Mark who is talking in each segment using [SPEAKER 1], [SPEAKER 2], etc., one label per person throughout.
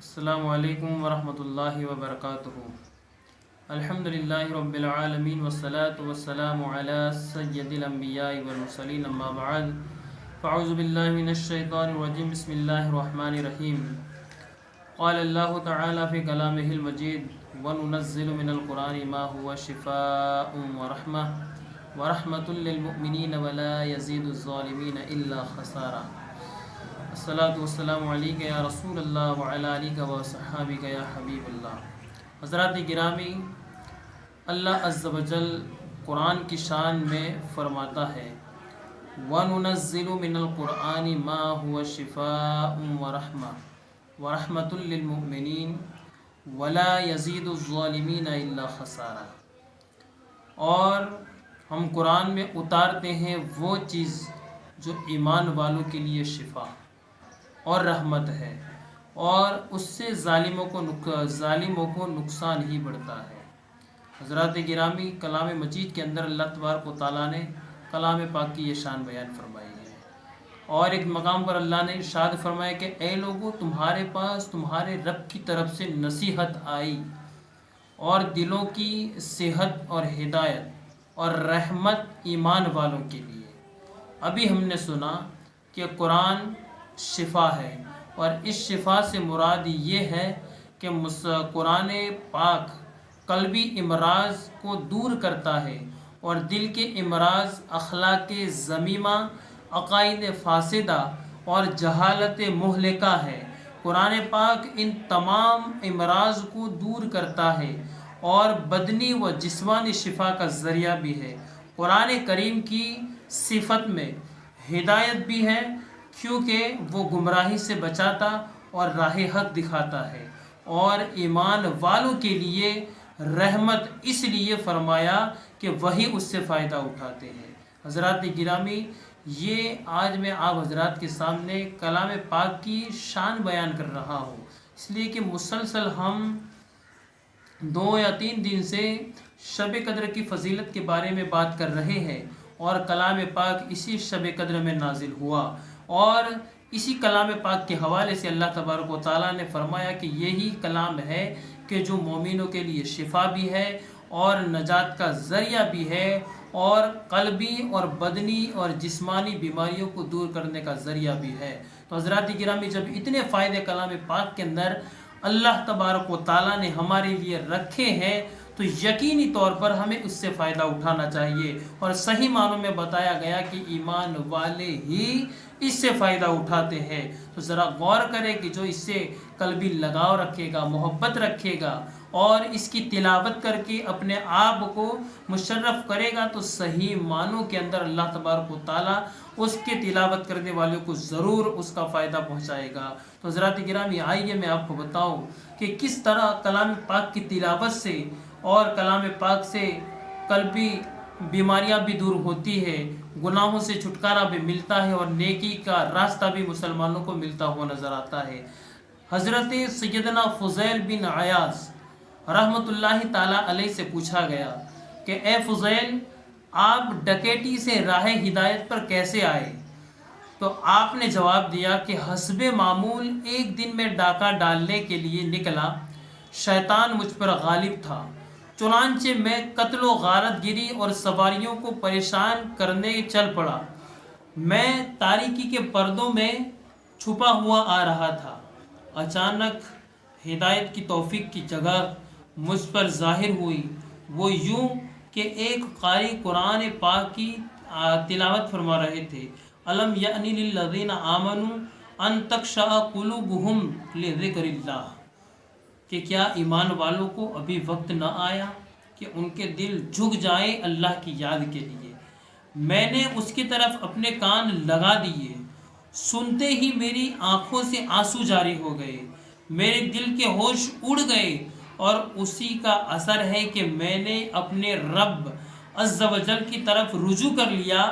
[SPEAKER 1] السلام علیکم ورحمۃ اللہ وبرکاتہ۔ الحمدللہ رب العالمین والصلاة والسلام علی سید الانبیاء والمرسلین، اما بعد فاعوذ باللہ من الشیطان الرجیم، بسم اللہ الرحمن الرحیم۔ قال اللہ تعالی فی کلامہ المجید وننزل من القرآن ما هو شفاء ورحمۃ للمؤمنین ولا یزید الظالمین الا خسارا۔ الصلاۃ والسلام علیک یا رسول اللہ وعلی آلک و صحابک یا حبیب اللہ۔ حضرات گرامی، اللہ عز و جل قرآن کی شان میں فرماتا ہے وَنُنَزِّلُ مِنَ الْقُرْآنِ مَا هُوَ شِفَاءٌ وَرَحْمَةٌ وَرَحْمَةٌ لِّلْمُؤْمِنِينَ وَلَا يَزِيدُ الظَّالِمِينَ إِلَّا خَسَارًا۔ اور ہم قرآن میں اتارتے ہیں وہ چیز جو ایمان والوں کے لیے شفا اور رحمت ہے، اور اس سے ظالموں کو نقصان ہی بڑھتا ہے۔ حضرات گرامی، کلام مجید کے اندر اللہ تبارک و تعالیٰ نے کلام پاک کی یہ شان بیان فرمائی ہے، اور ایک مقام پر اللہ نے ارشاد فرمایا کہ اے لوگو، تمہارے پاس تمہارے رب کی طرف سے نصیحت آئی اور دلوں کی صحت اور ہدایت اور رحمت ایمان والوں کے لیے۔ ابھی ہم نے سنا کہ قرآن شفا ہے، اور اس شفا سے مراد یہ ہے کہ قرآن پاک قلبی امراض کو دور کرتا ہے، اور دل کے امراض اخلاق ذمیمہ، عقائد فاسدہ اور جہالت مہلکہ ہے۔ قرآن پاک ان تمام امراض کو دور کرتا ہے اور بدنی و جسمانی شفا کا ذریعہ بھی ہے۔ قرآن کریم کی صفت میں ہدایت بھی ہے، کیونکہ وہ گمراہی سے بچاتا اور راہ حق دکھاتا ہے، اور ایمان والوں کے لیے رحمت اس لیے فرمایا کہ وہی اس سے فائدہ اٹھاتے ہیں۔ حضرات گرامی، یہ آج میں آپ حضرات کے سامنے کلام پاک کی شان بیان کر رہا ہوں، اس لیے کہ مسلسل ہم 2 یا 3 دن سے شب قدر کی فضیلت کے بارے میں بات کر رہے ہیں، اور کلام پاک اسی شب قدر میں نازل ہوا، اور اسی کلام پاک کے حوالے سے اللہ تبارک و تعالیٰ نے فرمایا کہ یہی کلام ہے کہ جو مومنوں کے لیے شفا بھی ہے اور نجات کا ذریعہ بھی ہے، اور قلبی اور بدنی اور جسمانی بیماریوں کو دور کرنے کا ذریعہ بھی ہے۔ تو حضرات گرامی، جب اتنے فائدے کلام پاک کے اندر اللہ تبارک و تعالیٰ نے ہمارے لیے رکھے ہیں، تو یقینی طور پر ہمیں اس سے فائدہ اٹھانا چاہیے، اور صحیح معنوں میں بتایا گیا کہ ایمان والے ہی اس سے فائدہ اٹھاتے ہیں۔ تو ذرا غور کرے کہ جو اس سے قلبی لگاؤ رکھے گا، محبت رکھے گا، اور اس کی تلاوت کر کے اپنے آپ کو مشرف کرے گا، تو صحیح معنوں کے اندر اللہ تبارک و تعالیٰ اس کے تلاوت کرنے والوں کو ضرور اس کا فائدہ پہنچائے گا۔ تو حضرات گرامی، آئیے میں آپ کو بتاؤں کہ کس طرح کلام پاک کی تلاوت سے اور کلام پاک سے قلبی بیماریاں بھی دور ہوتی ہے، گناہوں سے چھٹکارا بھی ملتا ہے، اور نیکی کا راستہ بھی مسلمانوں کو ملتا ہوا نظر آتا ہے۔ حضرت سیدنا فضیل بن عیاض رحمۃ اللہ تعالیٰ علیہ سے پوچھا گیا کہ اے فضیل، آپ ڈکیٹی سے راہ ہدایت پر کیسے آئے؟ تو آپ نے جواب دیا کہ حسب معمول ایک دن میں ڈاکہ ڈالنے کے لیے نکلا، شیطان مجھ پر غالب تھا، چنانچہ میں قتل و غارت گری اور سواریوں کو پریشان کرنے چل پڑا۔ میں تاریکی کے پردوں میں چھپا ہوا آ رہا تھا، اچانک ہدایت کی توفیق کی جگہ مجھ پر ظاہر ہوئی۔ وہ یوں کہ ایک قاری قرآن پاک کی تلاوت فرما رہے تھے، الم یأن للذین آمنوا ان تخشع قلوبہم لذکر اللہ، کہ کیا ایمان والوں کو ابھی وقت نہ آیا کہ ان کے دل جھک جائیں اللہ کی یاد کے لیے؟ میں نے اس کی طرف اپنے کان لگا دیے، سنتے ہی میری آنکھوں سے آنسو جاری ہو گئے، میرے دل کے ہوش اڑ گئے، اور اسی کا اثر ہے کہ میں نے اپنے رب عز و جل کی طرف رجوع کر لیا۔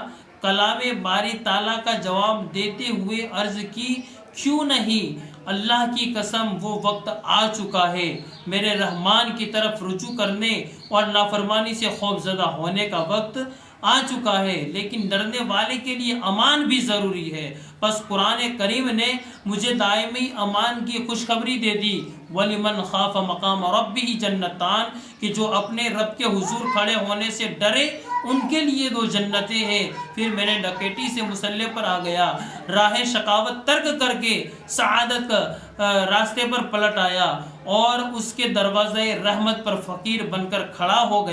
[SPEAKER 1] کلام باری تعالیٰ کا جواب دیتے ہوئے عرض کی، کیوں نہیں، اللہ کی قسم وہ وقت آ چکا ہے، میرے رحمان کی طرف رجوع کرنے اور نافرمانی سے خوف زدہ ہونے کا وقت آ چکا ہے، لیکن ڈرنے والے کے لیے امان بھی ضروری ہے۔ بس قرآن کریم نے مجھے دائمی امان کی خوشخبری دے دی، وَلِمَنْ خَافَ مَقَامَ رَبِّهِ جَنَّتَانِ، کہ جو اپنے رب کے حضور کھڑے ہونے سے ڈرے ان کے لیے 2 جنتیں ہیں۔ پھر میں نے ڈکیٹی سے مسلح پر آ گیا، راہ شقاوت ترک کر کے سعادت راستے پر پلٹ آیا اور اس کے دروازے رحمت پر فقیر بن کر کھڑا ہو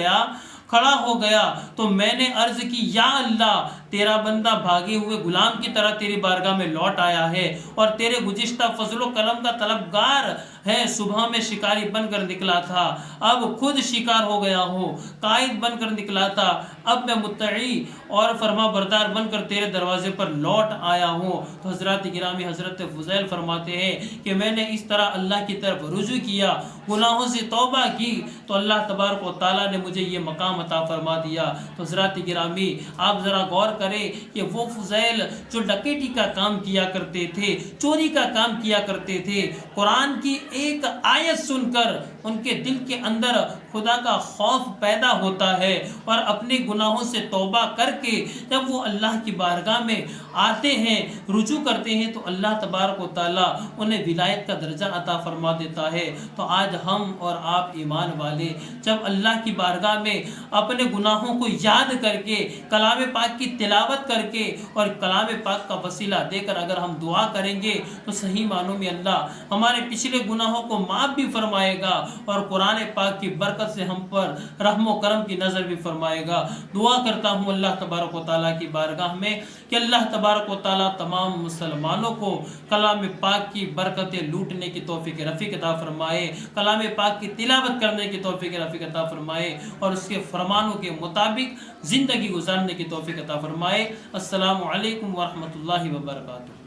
[SPEAKER 1] گیا تو میں نے عرض کی، یا اللہ، تیرا بندہ بھاگے ہوئے غلام کی طرح تیری بارگاہ میں لوٹ آیا ہے اور تیرے گزشتہ فضل و کرم کا طلبگار ہے۔ صبح میں شکاری بن کر نکلا تھا، اب خود شکار ہو گیا ہوں، قائد بن کر نکلا تھا، اب میں مطیع اور فرما بردار بن کر تیرے دروازے پر لوٹ آیا ہوں۔ تو حضرات گرامی، حضرت فضیل فرماتے ہیں کہ میں نے اس طرح اللہ کی طرف رجوع کیا، گناہوں سے توبہ کی، تو اللہ تبارک و تعالیٰ نے مجھے یہ مقام عطا فرما دیا۔ تو حضرات گرامی، آپ ذرا غور کریں کہ وہ فضیل جو ڈکیٹی کا کام کیا کرتے تھے، چوری کا کام کیا کرتے تھے، قرآن کی ایک آیت سن کر ان کے دل کے اندر خدا کا خوف پیدا ہوتا ہے اور اپنے گناہوں سے توبہ کر کے جب وہ اللہ کی بارگاہ میں آتے ہیں، رجوع کرتے ہیں، تو اللہ تبارک و تعالیٰ انہیں ولایت کا درجہ عطا فرما دیتا ہے۔ تو آج ہم اور آپ ایمان والے جب اللہ کی بارگاہ میں اپنے گناہوں کو یاد کر کے، کلام پاک کی تلاوت کر کے اور کلام پاک کا وسیلہ دے کر اگر ہم دعا کریں گے تو صحیح معنوں میں اللہ ہمارے پچھلے گناہوں کو معاف بھی فرمائے گا اور قرآن پاک کی برکت سے ہم پر رحم و کرم کی نظر بھی فرمائے گا۔ دعا کرتا ہوں اللہ تبارک و تعالیٰ کی بارگاہ میں کہ اللہ تبارک و تعالیٰ تمام مسلمانوں کو کلام پاک کی برکتیں لوٹنے کی توفیق رفیق عطا فرمائے، کلام پاک کی تلاوت کرنے کی توفیق رفیق عطا فرمائے اور اس کے فرمانوں کے مطابق زندگی گزارنے کی توفیق عطا فرمائے۔ السلام علیکم ورحمۃ اللہ وبرکاتہ۔